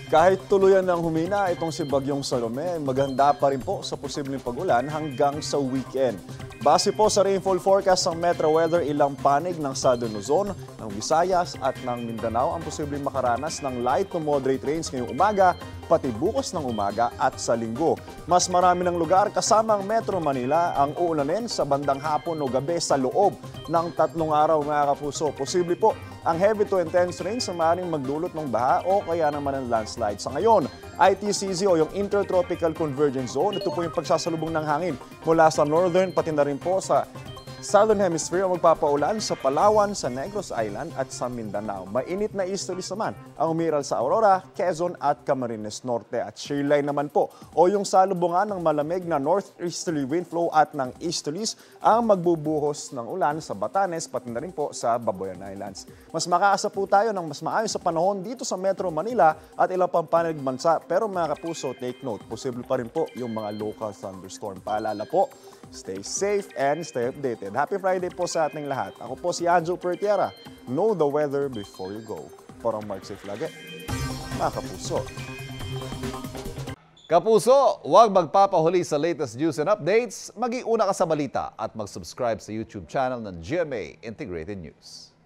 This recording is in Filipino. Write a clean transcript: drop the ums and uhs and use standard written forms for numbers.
Kahit tuluyan ng humina itong si Bagyong Salome, maganda pa rin po sa posibleng pag-ulan hanggang sa weekend. Base po sa rainfall forecast ng Metro Weather, ilang panig ng Southern Luzon, ng Visayas at ng Mindanao ang posibleng makaranas ng light to moderate rains ngayong umaga, pati bukas ng umaga at sa linggo. Mas marami ng lugar kasama ang Metro Manila ang uulanin sa bandang hapon o gabi sa loob ng 3 araw, mga kapuso. Posible po ang heavy to intense rains na maaaring magdulot ng baha o kaya naman ng landslide. Sa ngayon, ITCZ o yung Intertropical Convergence Zone, ito po yung pagsasalubong ng hangin mula sa northern pati na rin po sa Southern Hemisphere ang magpapaulan sa Palawan, sa Negros Island at sa Mindanao. Mainit na easterlies naman ang umiral sa Aurora, Quezon at Camarines Norte. At shearline naman po o yung salubungan ng malamig na northeasterly wind flow at ng easterlies ang magbubuhos ng ulan sa Batanes pati na rin po sa Babuyan Islands. Mas makaasa po tayo ng mas maayos sa panahon dito sa Metro Manila at ilang pang panig bansa. Pero mga kapuso, take note, posible pa rin po yung mga local thunderstorm. Paalala po, stay safe and stay updated. Happy Friday po sa ating lahat. Ako po si Anjo Pertiera. Know the weather before you go. Parang Mark Safe lagi. Mga kapuso. Kapuso, huwag magpapahuli sa latest news and updates. Mag-iuna ka sa balita at mag-subscribe sa YouTube channel ng GMA Integrated News.